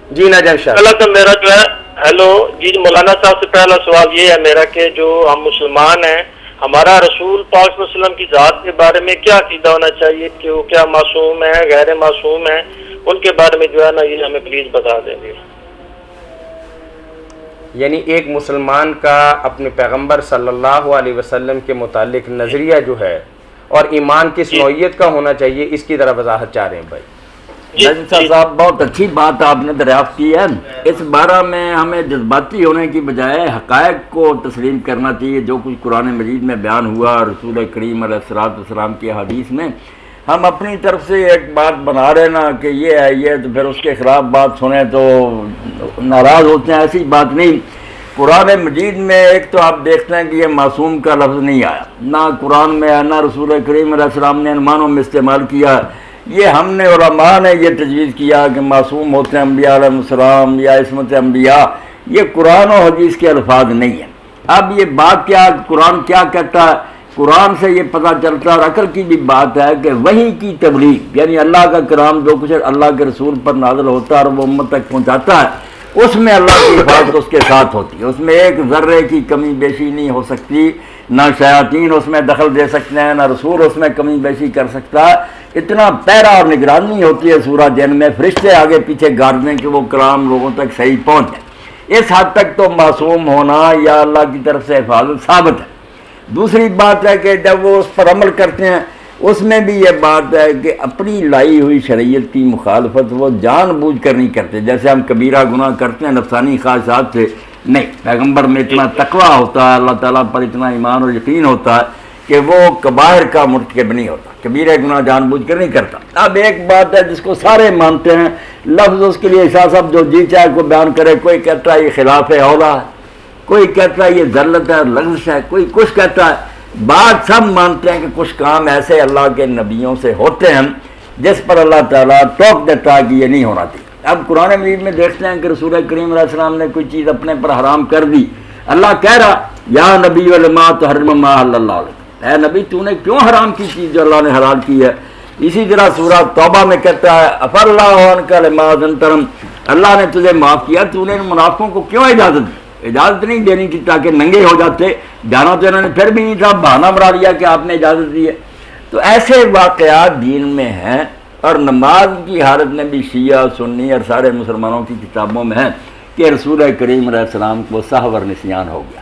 جی ناجم شاہ. پہلا تو میرا جو ہے ہیلو جی مولانا صاحب سے پہلا سوال یہ ہے میرا کہ جو ہم مسلمان ہیں ہمارا رسول پاک صلی اللہ علیہ وسلم کی ذات کے بارے میں کیا عقیدہ ہونا چاہیے کہ وہ کیا معصوم ہے غیر معصوم ہے ان کے بارے میں جو ہے نا یہ ہمیں پلیز بتا دیں گے. یعنی ایک مسلمان کا اپنے پیغمبر صلی اللہ علیہ وسلم کے متعلق نظریہ جو ہے اور ایمان کس نوعیت کا ہونا چاہیے اس کی ذرا وضاحت چاہ رہے ہیں بھائی. ناجم صاحب بہت اچھی بات آپ نے دریافت کی ہے. اس بارے میں ہمیں جذباتی ہونے کی بجائے حقائق کو تسلیم کرنا چاہیے. جو کچھ قرآن مجید میں بیان ہوا رسول کریم علیہ السلام کی حدیث میں ہم اپنی طرف سے ایک بات بنا رہے نا کہ یہ ہے یہ تو پھر اس کے خلاف بات سنیں تو ناراض ہوتے ہیں. ایسی بات نہیں. قرآن مجید میں ایک تو آپ دیکھتے ہیں کہ یہ معصوم کا لفظ نہیں آیا نہ قرآن میں نہ رسول کریم علیہ السلام نے ان معنوں میں استعمال کیا. یہ ہم نے علماء نے یہ تجویز کیا کہ معصوم ہوتے ہیں انبیاء علیہ السلام یا عصمت انبیاء. یہ قرآن و حدیث کے الفاظ نہیں ہیں. اب یہ بات کیا قرآن کیا کہتا ہے قرآن سے یہ پتہ چلتا ہے اور عقل کی بھی بات ہے کہ وحی کی تبلیغ یعنی اللہ کا کلام جو کچھ اللہ کے رسول پر نازل ہوتا ہے اور وہ امت تک پہنچاتا ہے اس میں اللہ کی حفاظت اس کے ساتھ ہوتی ہے. اس میں ایک ذرے کی کمی بیشی نہیں ہو سکتی. نہ شیاطین اس میں دخل دے سکتے ہیں نہ رسول اس میں کمی بیشی کر سکتا ہے. اتنا پیرا اور نگرانی ہوتی ہے سورہ جن میں فرشتے آگے پیچھے گارڈ دیں کہ وہ کلام لوگوں تک صحیح پہنچے. اس حد تک تو معصوم ہونا یا اللہ کی طرف سے حفاظت ثابت ہے. دوسری بات ہے کہ جب وہ اس پر عمل کرتے ہیں اس میں بھی یہ بات ہے کہ اپنی لائی ہوئی شریعت کی مخالفت وہ جان بوجھ کر نہیں کرتے. جیسے ہم کبیرہ گناہ کرتے ہیں نفسانی خواہشات سے نہیں. پیغمبر میں اتنا تقویٰ ہوتا ہے اللہ تعالیٰ پر اتنا ایمان اور یقین ہوتا ہے کہ وہ کبائر کا مرتکب نہیں ہوتا. کبیرہ گناہ جان بوجھ کر نہیں کرتا. اب ایک بات ہے جس کو سارے مانتے ہیں لفظ اس کے لیے شاہ صاحب جو جی چاہے کو بیان کرے. کوئی کہتا ہے یہ خلاف اولا ہے کوئی کہتا ہے یہ ذلت ہے لغزش ہے کوئی کچھ کہتا ہے. بات سب مانتے ہیں کہ کچھ کام ایسے اللہ کے نبیوں سے ہوتے ہیں جس پر اللہ تعالیٰ ٹوک دیتا ہے کہ یہ نہیں ہونا چاہیے. اب قرآن مجید میں دیکھتے ہیں کہ رسول کریم علیہ السلام نے کوئی چیز اپنے پر حرام کر دی. اللہ کہہ رہا یا نبی علما تحرم ما احل اللہ علیہ. اے نبی تو نے کیوں حرام کی چیز جو اللہ نے حلال کی ہے. اسی طرح سورہ توبہ میں کہتا ہے اف اللہ عنک لما ذنترم. اللہ نے تجھے معاف کیا تو نے ان منافقوں کو کیوں اجازت دی. اجازت نہیں دینی تھی تاکہ ننگے ہو جاتے. جانا تو انہوں نے پھر بھی نہیں تھا بہانہ بنا لیا کہ آپ نے اجازت دی ہے. تو ایسے واقعات دین میں ہیں. اور نماز کی حالت میں بھی شیعہ سنی اور سارے مسلمانوں کی کتابوں میں ہے کہ رسول کریم علیہ السلام کو سہو اور نسیان ہو گیا.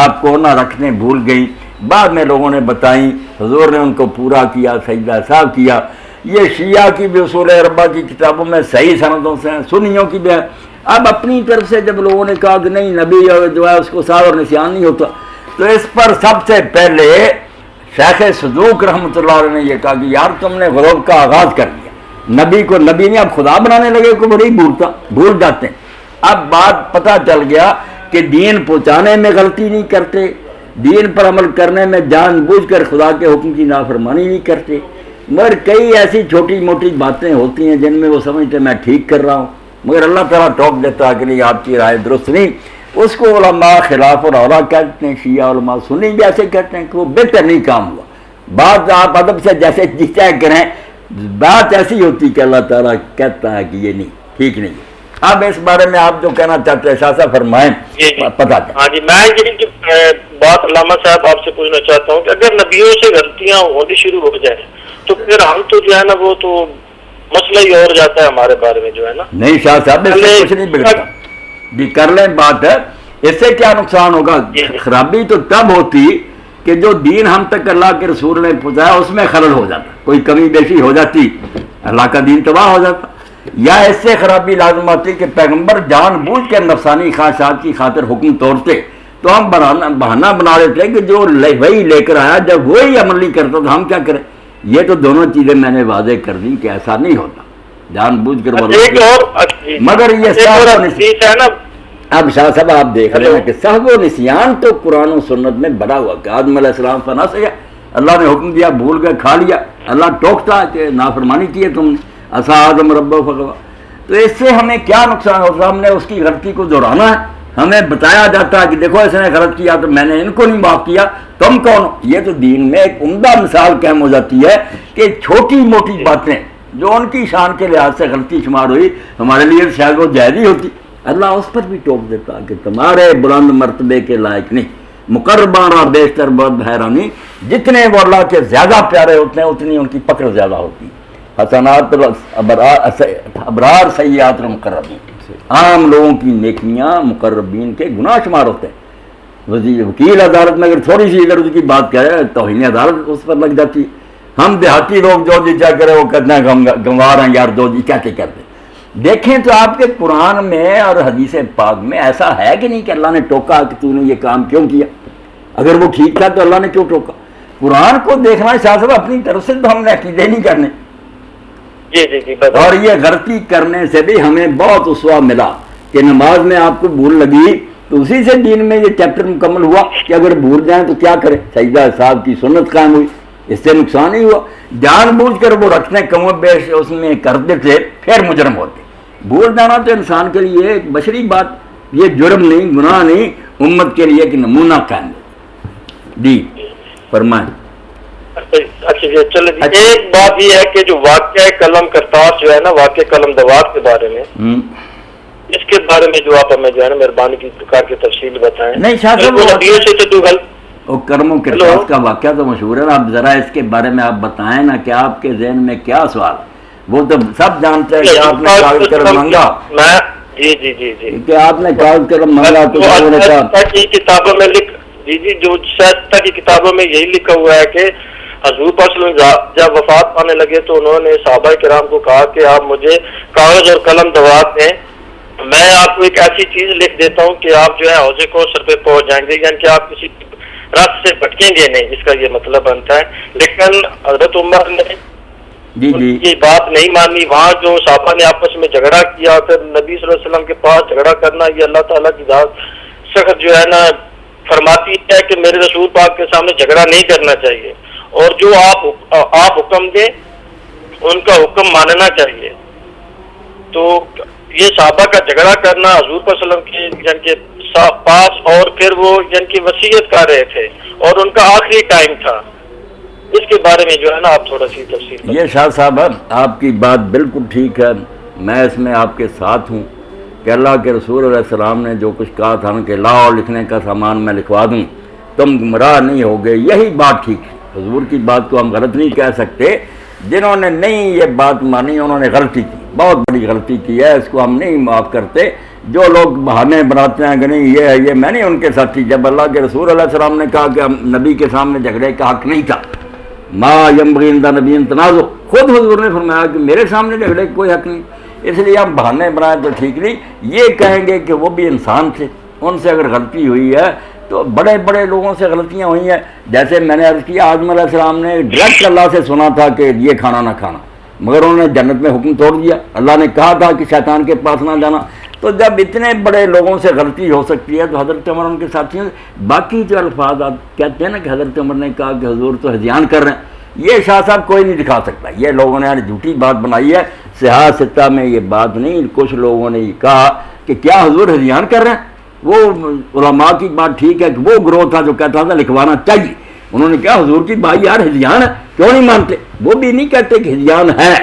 آپ کو نہ رکھنے بھول گئی. بعد میں لوگوں نے بتائیں حضور نے ان کو پورا کیا سجدہ صاحب کیا. یہ شیعہ کی بھی اصول اربعہ کی کتابوں میں صحیح سندوں سے ہیں سنیوں کی بھی ہے. اب اپنی طرف سے جب لوگوں نے کہا کہ نہیں نبی جو ہے اس کو سہو اور نسیان نہیں ہوتا تو اس پر سب سے پہلے شیخ صدوق رحمۃ اللہ علیہ نے یہ کہا کہ یار تم نے غروب کا آغاز کر دیا. نبی کو نبی نے اب خدا بنانے لگے کو وہ نہیں بھول جاتے ہیں. اب بات پتہ چل گیا کہ دین پہنچانے میں غلطی نہیں کرتے دین پر عمل کرنے میں جان بوجھ کر خدا کے حکم کی نافرمانی نہیں کرتے. مگر کئی ایسی چھوٹی موٹی باتیں ہوتی ہیں جن میں وہ سمجھتے میں ٹھیک کر رہا ہوں مگر اللہ تعالیٰ ٹوک دیتا ہے کہ نہیں آپ کی رائے درست نہیں. اس کو علماء خلاف اور اولا کہتے ہیں. شیعہ علماء سنی بھی ایسے کہتے ہیں کہ وہ بہتر نہیں کام ہوا. بات آپ ادب سے جیسے جیتا کریں بات ایسی ہوتی کہ اللہ تعالیٰ کہتا ہے کہ یہ نہیں ٹھیک نہیں ہے. اب اس بارے میں آپ جو کہنا چاہتے ہیں شاہ صاحب فرمائیں پتا چلے. ہاں جی میں یہ بات علامہ صاحب آپ سے پوچھنا چاہتا ہوں کہ اگر نبیوں سے غلطیاں ہونی شروع ہو جائیں تو پھر ہم تو جو ہے نا وہ تو مسئلہ ہی اور جاتا ہے ہمارے بارے میں جو ہے نا. نہیں شاہ صاحب اس سے کچھ نہیں بگڑتا بھی کر لیں بات ہے. اس سے کیا نقصان ہوگا. خرابی تو تب ہوتی کہ جو دین ہم تک اللہ کے رسول نے پہنچایا اس میں خلل ہو جاتا کوئی کمی بیشی ہو جاتی اللہ کا دین تباہ ہو جاتا. یا اس سے خرابی لازم آتی کہ پیغمبر جان بوجھ کے نفسانی خواہشات کی خاطر حکم توڑتے تو ہم بہانہ بنا لیتے کہ جو وہی لے کر آیا جب وہی عمل نہیں کرتا تو ہم کیا کریں. یہ تو دونوں چیزیں میں نے واضح کر دی کہ ایسا نہیں ہوتا جان بوجھ کر مگر یہ نا. اب شاہ صاحب آپ دیکھ رہے ہیں کہ سہو و نسیان تو قرآن و سنت میں بڑا ہوا کہ آدم علیہ السلام فنا سے گیا اللہ نے حکم دیا بھول گئے کھا لیا. اللہ ٹوکتا کہ نافرمانی کی ہے تم نے اسا آدم ربہ فغوا. تو اس سے ہمیں کیا نقصان ہوتا. ہم نے اس کی غلطی کو دہرانا ہے. ہمیں بتایا جاتا ہے کہ دیکھو اس نے غلط کیا تو میں نے ان کو نہیں معاف کیا تم کون ہو. یہ تو دین میں ایک عمدہ مثال قائم ہو جاتی ہے کہ چھوٹی موٹی باتیں جو ان کی شان کے لحاظ سے غلطی شمار ہوئی ہمارے لیے شاید وہ جائز ہی ہوتی، اللہ اس پر بھی ٹوک دیتا کہ تمہارے بلند مرتبے کے لائق نہیں، مقربانہ بیشتر بہت حیرانی، جتنے وہ اللہ کے زیادہ پیارے ہوتے ہیں اتنی ان کی پکڑ زیادہ ہوتی، حسنات ابرار سیئات المقربین، عام لوگوں کی نیکیاں مقربین کے گناہ شمار ہوتے ہیں۔ وکیل عدالت میں اگر تھوڑی سی اگر اس کی بات کرے توہین عدالت اس پر لگ جاتی ہے۔ ہم دیہاتی لوگ جو جی کیا کرے وہ کہتے ہیں ہم گنوار ہیں یار، جو جی کیا کرتے دیکھیں تو آپ کے قرآن میں اور حدیث پاک میں ایسا ہے کہ نہیں کہ اللہ نے ٹوکا کہ تو نے یہ کام کیوں کیا؟ اگر وہ ٹھیک تھا تو اللہ نے کیوں ٹوکا؟ قرآن کو دیکھنا شاہ صاحب اپنی طرف سے تو ہم نے عقیدے نہیں کرنے، اور یہ غلطی کرنے سے بھی ہمیں بہت اسوہ ملا کہ نماز میں آپ کو بھول لگی تو اسی سے دین میں یہ چیپٹر مکمل ہوا کہ اگر بھول جائیں تو کیا کریں، سجدہ صاحب کی سنت قائم ہوئی، اس سے نقصان ہی ہوا۔ جان بوجھ کر وہ رکھنے کم و بیش اس میں کرتے تھے پھر مجرم ہوتے، بھول جانا تو انسان کے لیے ایک بشری بات، یہ جرم نہیں، گناہ نہیں، امت کے لیے ایک نمونہ قائم ہے۔ جی فرمائیں۔ اچھا جی چلے جی، ایک بات یہ ہے کہ جو واقعہ قلم کرتاس جو ہے نا، واقعہ قلم دوات کے بارے میں، اس کے بارے میں جو آپ ہمیں جو ہے نا مہربانی کی کر کے تفصیل بتائیں۔ نہیں شاہ صاحب وہ کرم و کرتاس کا واقعہ تو مشہور ہے، آپ ذرا اس کے بارے میں آپ بتائیں نا کہ آپ کے ذہن میں کیا سوال، وہ تو سب جانتے ہیں کہ آپ نے کاغذ قلم مانگا، جی جی جی جی کہ آپ نے کاغذ قلم مانگا تو انہوں نے کہا کتابوں میں جو شائستہ کی کتابوں میں یہی لکھا ہوا ہے کہ حضور پاک صلی اللہ علیہ وسلم جب وفات پانے لگے تو انہوں نے صحابہ کرام کو کہا کہ آپ مجھے کاغذ اور قلم دوات دیں، میں آپ کو ایک ایسی چیز لکھ دیتا ہوں کہ آپ جو ہے حوض کوثر پہ پہنچ جائیں گے، یعنی کہ آپ کسی راستے سے بھٹکیں گے نہیں، اس کا یہ مطلب بنتا ہے۔ لیکن حضرت عمر نے یہ بات نہیں مانی، وہاں جو صحابہ نے آپس میں جھگڑا کیا، پھر نبی صلی اللہ علیہ وسلم کے پاس جھگڑا کرنا، یہ اللہ تعالیٰ کی ذات سخت جو ہے نا فرماتی ہے کہ میرے رسول پاک کے سامنے جھگڑا نہیں کرنا چاہیے، اور جو آپ حکم دیں ان کا حکم ماننا چاہیے۔ تو یہ صحابہ کا جھگڑا کرنا حضور صلی اللہ علیہ وسلم کے یعنی کہ پاس، اور پھر وہ یعنی کہ وصیت کر رہے تھے اور ان کا آخری ٹائم تھا، اس کے بارے میں جو ہے نا آپ تھوڑا سی تفصیل۔ یہ شاہ صاحب آپ کی بات بالکل ٹھیک ہے، میں اس میں آپ کے ساتھ ہوں کہ اللہ کے رسول علیہ السلام نے جو کچھ کہا تھا کہ لاؤ لکھنے کا سامان میں لکھوا دوں تم گمراہ نہیں ہوگے، یہی بات ٹھیک ہے۔ حضور کی بات کو ہم غلط نہیں کہہ سکتے، جنہوں نے نہیں یہ بات مانی انہوں نے غلطی کی، بہت بڑی غلطی کی ہے، اس کو ہم نہیں معاف کرتے۔ جو لوگ بہانے بناتے ہیں کہ نہیں یہ ہے یہ، میں نہیں ان کے ساتھی، جب اللہ کے رسول علیہ السلام نے کہا کہ نبی کے سامنے جھگڑے کا حق نہیں تھا، ما ینبغی عند نبی تنازع، خود حضور نے فرمایا کہ میرے سامنے جھگڑے کا کوئی حق نہیں، اس لیے ہم بہانے بنائیں تو ٹھیک نہیں۔ یہ کہیں گے کہ وہ بھی انسان تھے، ان سے اگر غلطی ہوئی ہے تو بڑے بڑے لوگوں سے غلطیاں ہوئی ہیں، جیسے میں نے عرض کیا آدم علیہ السلام نے ڈائریکٹ اللہ سے سنا تھا کہ یہ کھانا نہ کھانا، مگر انہوں نے جنت میں حکم توڑ دیا، اللہ نے کہا تھا کہ شیطان کے پاس نہ جانا۔ تو جب اتنے بڑے لوگوں سے غلطی ہو سکتی ہے تو حضرت عمر ان کے ساتھیوں باقی جو الفاظ آپ کہتے ہیں نا کہ حضرت عمر نے کہا کہ حضور تو ہذیان کر رہے ہیں، یہ شاہ صاحب کوئی نہیں دکھا سکتا، یہ لوگوں نے جھوٹی بات بنائی ہے، صحاح ستہ میں یہ بات نہیں، کچھ لوگوں نے یہ کہا کہ کیا حضور ہذیان کر رہے ہیں۔ وہ علماء کی بات ٹھیک ہے کہ وہ گروہ تھا جو کہتا تھا لکھوانا چاہیے، انہوں نے کہا حضور کی بھائی یار ہذیان ہے کیوں نہیں مانتے، وہ بھی نہیں کہتے کہ ہذیان ہے،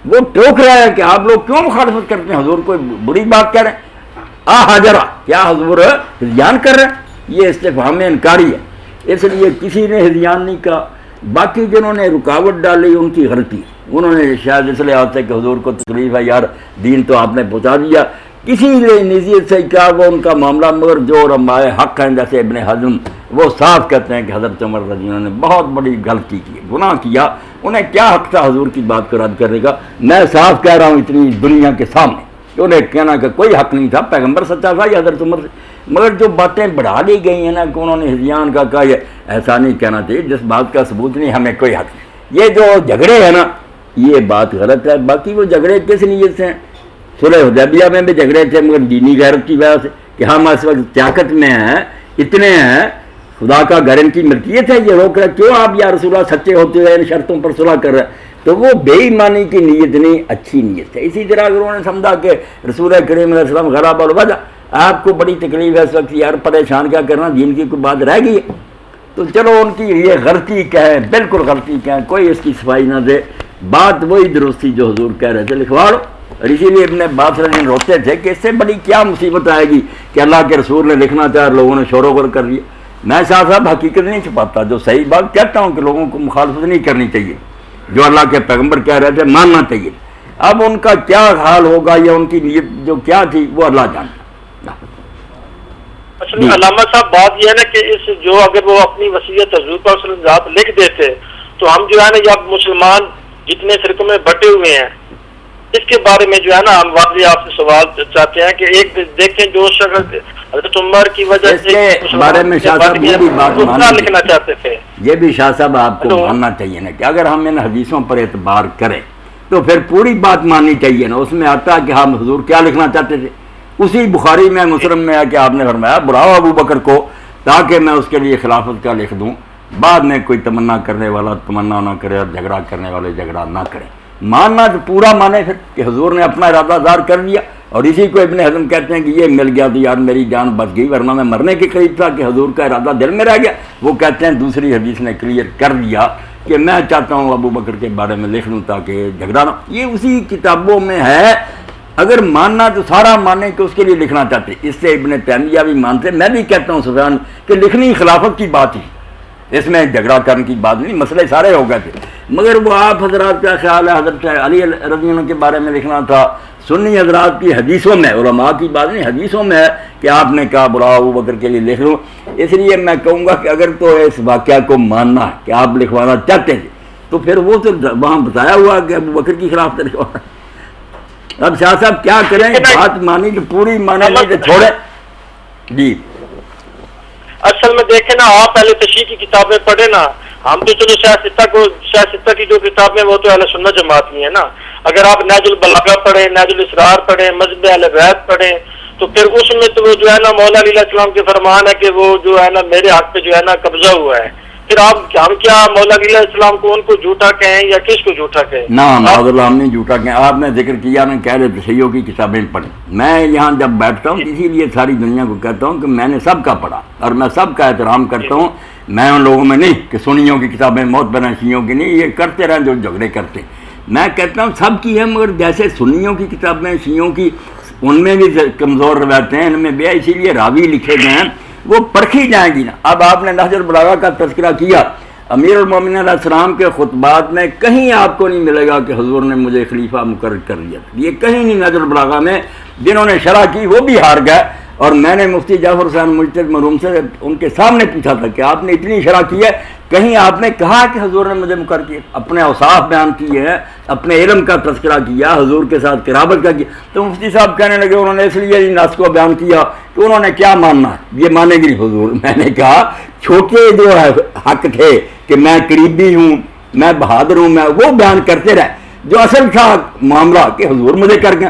وہ ٹوک رہا ہے کہ آپ لوگ کیوں مخالفت کرتے ہیں، حضور کوئی بری بات کہہ رہے ہیں، حاجرہ کیا حضور ہذیان کر رہے ہیں، یہ استفہام انکاری ہے، اس لیے کسی نے ہذیان نہیں کہا۔ باقی جنہوں نے رکاوٹ ڈالی ان کی غلطی، انہوں نے شاید اس لیے آتے کہ حضور کو تکلیف ہے یار دین تو آپ نے پہنچا دیا، کسی نے نزیت سے کیا وہ ان کا معاملہ، مگر جو علماء حق ہیں جیسے ابن حزم وہ صاف کہتے ہیں کہ حضرت عمر رضی اللہ عنہ نے بہت بڑی غلطی کی، گناہ کیا، انہیں کیا حق تھا حضور کی بات کو رد کرنے کا۔ میں صاف کہہ رہا ہوں اتنی دنیا کے سامنے کہ انہیں کہنا کہ کوئی حق نہیں تھا، پیغمبر سچا تھا یا حضرت عمر سے، مگر جو باتیں بڑھا لی گئی ہیں نا کہ انہوں نے ہذیان کا کہا، یہ ایسا نہیں کہنا چاہیے، جس بات کا ثبوت نہیں ہمیں کوئی حق نہیں۔ یہ جو جھگڑے ہیں نا یہ بات غلط ہے، باقی وہ جھگڑے کس نیت سے ہیں، صلح حدیبیہ میں بھی جھگڑے تھے مگر دینی غیرت کی وجہ سے کہ ہم اس وقت طاقت میں ہیں، اتنے ہیں، خدا کا گھر ان کی ملکیت ہے، یہ روک رہے کیوں آپ یا رسول اللہ سچے ہوتے ہوئے ان شرطوں پر صلح کر رہے ہیں، تو وہ بے ایمانی کی نیت نہیں، اچھی نیت ہے۔ اسی طرح اگر انہوں نے سمجھا کہ رسول کریم علیہ السلام غلب الوجہ، آپ کو بڑی تکلیف ہے اس وقت یار پریشان کیا کرنا، دین کی کوئی بات رہ گئی ہے، تو چلو ان کی یہ غلطی کہیں، بالکل غلطی کہیں، کوئی اس کی صفائی نہ دے، بات وہی درست تھی جو حضور کہہ رہے تھے، لکھوا لو۔ اور اسی لیے ابن عباس رضی اللہ عنہ روتے تھے کہ اس سے بڑی کیا مصیبت آئے گی کہ اللہ کے رسول نے لکھنا چاہا، لوگوں نے شور و غل کر دیا۔ میں شاہ صاحب حقیقت نہیں چھپاتا، جو صحیح بات کہتا ہوں کہ لوگوں کو مخالفت نہیں کرنی چاہیے، جو اللہ کے پیغمبر کہہ رہے تھے ماننا چاہیے۔ اب ان کا کیا حال ہوگا یا ان کی نیت جو کیا تھی وہ اللہ جانتا۔ اصل میں علامہ صاحب بات یہ ہے نا کہ اس جو اگر وہ اپنی وصیت حضور پاک صلی اللہ علیہ وسلم لکھ دیتے تو ہم جو ہے نا یہ مسلمان جتنے فرقوں میں بٹے ہوئے ہیں اس کے بارے میں جو ہے نا ہم واضح آپ سے سوال چاہتے ہیں کہ ایک دیکھیں جو شخص حضرت عمر کی وجہ سے اس کے بارے میں شاہ صاحب یہ بھی بات لکھنا چاہتے تھے، یہ بھی شاہ صاحب آپ کو ماننا چاہیے نا کہ اگر ہم ان حدیثوں پر اعتبار کریں تو پھر پوری بات ماننی چاہیے نا۔ اس میں آتا ہے کہ ہم حضور کیا لکھنا چاہتے تھے، اسی بخاری میں مسلم میں ہے کہ آپ نے فرمایا بلاؤ ابو بکر کو تاکہ میں اس کے لیے خلافت کا لکھ دوں، بعد میں کوئی تمنا کرنے والا تمنا نہ کرے اور جھگڑا کرنے والے جھگڑا نہ کرے۔ ماننا تو پورا مانے پھر کہ حضور نے اپنا ارادہ ظاہر کر دیا، اور اسی کو ابن حزم کہتے ہیں کہ یہ مل گیا تو یار میری جان بچ گئی، ورنہ میں مرنے کے قریب تھا کہ حضور کا ارادہ دل میں رہ گیا۔ وہ کہتے ہیں دوسری حدیث نے کلیئر کر دیا کہ میں چاہتا ہوں ابو بکر کے بارے میں لکھ لوں تاکہ جھگڑا نہ۔ یہ اسی کتابوں میں ہے۔ اگر ماننا تو سارا مانے کہ اس کے لیے لکھنا چاہتے، اس سے ابن تیمیہ بھی مانتے، میں بھی کہتا ہوں سفیان کہ لکھنی خلافت کی بات ہی، اس میں جھگڑا کرنے کی بات نہیں، مسئلے سارے ہو گئے تھے۔ مگر وہ آپ حضرات کا خیال ہے حضرت علی رضی اللہ عنہ کے بارے میں لکھنا تھا، سنی حضرات کی حدیثوں میں، علماء کی بات نہیں، حدیثوں میں ہے کہ آپ نے کہا بلاؤ ابو بکر کے لیے لکھ لوں۔ اس لیے میں کہوں گا کہ اگر تو اس واقعہ کو ماننا ہے کہ آپ لکھوانا چاہتے تھے تو پھر وہ تو وہاں بتایا ہوا کہ ابو بکر کی خلاف لکھوانا۔ اب شاہ صاحب کیا کریں، بات مانی تو پوری مانے نہیں تو چھوڑے۔ جی اصل میں دیکھیں نا، آپ پہلے تشریح کی کتابیں پڑھیں نا، ہم تو چلو شاہ ستہ کی جو کتابیں وہ تو اہل سنت جماعت کی ہیں نا۔ اگر آپ نہج البلاغہ پڑھیں، نہج الاسرار پڑھیں، مذہب اہل بیت پڑھیں تو پھر اس میں تو وہ جو ہے نا مولا علیہ السلام کے فرمان ہے کہ وہ جو ہے نا میرے حق پہ جو ہے نا قبضہ ہوا ہے۔ پھر ہم کیا مولا علیہ السلام کو ان کو جھوٹا کہیں یا کس کو جھوٹا کہیں؟ نہ معاذ اللہ، ہم نہیں جھوٹا کہیں۔ آپ نے ذکر کیا نا کہہ رہے تشیعوں کی کتابیں پڑھیں، میں یہاں جب بیٹھتا ہوں اسی لیے ساری دنیا کو کہتا ہوں کہ میں نے سب کا پڑھا اور میں سب کا احترام کرتا ہوں۔ میں ان لوگوں میں نہیں کہ سنیوں کی کتابیں موت بنا شیعوں کی نہیں، یہ کرتے رہیں جو جھگڑے کرتے۔ میں کہتا ہوں سب کی ہے، مگر جیسے سنیوں کی کتابیں شیعوں کی ان میں بھی کمزور روایتیں ہیں، ان میں بھی اسی لیے راوی لکھے گئے ہیں، وہ پرکھی جائیں گی نا۔ اب آپ نے نہج البلاغہ کا تذکرہ کیا، امیر المومنین علیہ السلام کے خطبات میں کہیں آپ کو نہیں ملے گا کہ حضور نے مجھے خلیفہ مقرر کر دیا، یہ کہیں نہیں۔ نہج البلاغہ میں جنہوں نے شرح کی وہ بھی ہار گئے، اور میں نے مفتی جعفر حسین مجتہد مرحوم سے ان کے سامنے پوچھا تھا کہ آپ نے اتنی شرح کی ہے، کہیں آپ نے کہا کہ حضور نے مجھے مقرر کیا؟ اپنے اوصاف بیان کیے ہیں، اپنے علم کا تذکرہ کیا، حضور کے ساتھ قرابت کا کیا۔ تو مفتی صاحب کہنے لگے انہوں نے اس لیے نص کو بیان کیا کہ انہوں نے کیا ماننا ہے، یہ مانے گی حضور۔ میں نے کہا چھوٹے جو حق تھے کہ میں قریبی ہوں، میں بہادر ہوں، میں وہ بیان کرتے رہے، جو اصل تھا معاملہ کہ حضور مجھے کر گئے،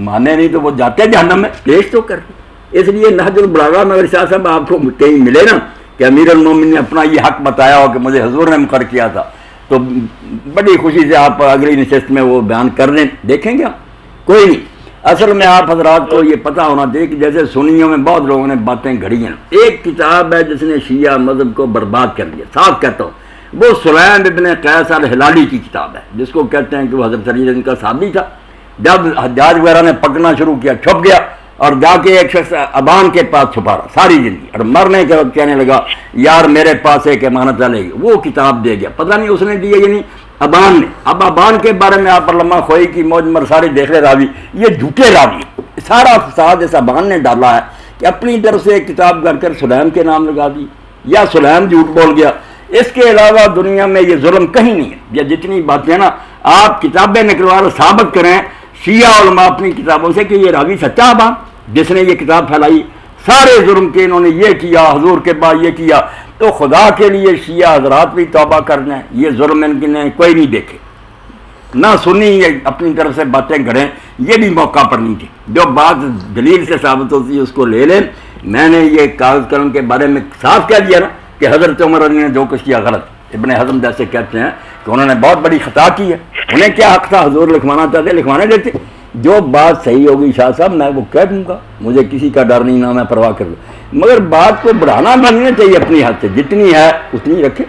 مانے نہیں تو وہ جاتے جہنم میں، پیش تو کر۔ اس لیے نہج البلاغہ میں اگر شاہ صاحب آپ کو کہیں ملے نا کہ امیر المومنین نے اپنا یہ حق بتایا ہو کہ مجھے حضور نے مقرر کیا تھا، تو بڑی خوشی سے آپ اگلی نشست میں وہ بیان کر لیں، دیکھیں گے ہم۔ کوئی نہیں، اصل میں آپ حضرات کو یہ پتہ ہونا چاہیے کہ جیسے سنیوں میں بہت لوگوں نے باتیں گھڑی ہیں۔ ایک کتاب ہے جس نے شیعہ مذہب کو برباد کر دیا، صاف کہتا ہوں، وہ سلیم ابن قیس الہلالی کی کتاب ہے، جس کو کہتے ہیں کہ وہ حضرت علی کا صحابی تھا۔ جب حجاج وغیرہ نے پکڑنا شروع کیا چھپ گیا اور جا کے ایک شخص ابان کے پاس چھپا رہا ساری زندگی، اور مرنے کے وقت کہنے لگا یار میرے پاس ایک امانت چلے گی، وہ کتاب دے گیا، پتہ نہیں اس نے دی یا نہیں، ابان نے۔ اب ابان کے بارے میں آپ علامہ خوئی کی موج مرساری دیکھ لے راوی، یہ جھوٹے راوی، سارا فساد اس ابان نے ڈالا ہے کہ اپنی طرف سے ایک کتاب کر کر سلیم کے نام لگا دی، یا سلیم جھوٹ بول گیا۔ اس کے علاوہ دنیا میں یہ ظلم کہیں نہیں ہے۔ یا جتنی باتیں نا آپ کتابیں نکلوا کر ثابت کریں شیعہ علماء اپنی کتابوں سے کہ یہ راوی سچا ابان جس نے یہ کتاب پھیلائی، سارے جرم کے انہوں نے یہ کیا، حضور کے بعد یہ کیا، تو خدا کے لیے شیعہ حضرات بھی توبہ کرنا ہے، یہ ظلم ان کی نے کوئی نہیں دیکھے، نہ سنی یہ اپنی طرف سے باتیں گھڑیں، یہ بھی موقع پر نہیں تھی۔ جو بات دلیل سے ثابت ہوتی ہے اس کو لے لیں۔ میں نے یہ کاغذ قلم کے بارے میں صاف کہہ دیا نا کہ حضرت عمر علی نے جو کچھ کیا غلط، ابن حزم جیسے کہتے ہیں کہ انہوں نے بہت بڑی خطا کی ہے، انہیں کیا حق تھا، حضور لکھوانا چاہتے لکھوانے دیتے۔ جو بات صحیح ہوگی شاہ صاحب میں وہ کہہ دوں گا، مجھے کسی کا ڈر نہیں، نہ میں پرواہ کر لوں، مگر بات کو بڑھانا بننا چاہیے اپنی حد سے، جتنی ہے اتنی رکھے۔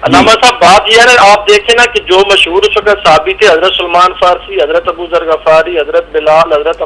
علامہ صاحب بات یہ ہے نا، آپ دیکھیں نا کہ جو مشہور اس وقت صحابی تھے، حضرت سلمان فارسی، حضرت ابو ذر غفاری، حضرت بلال، حضرت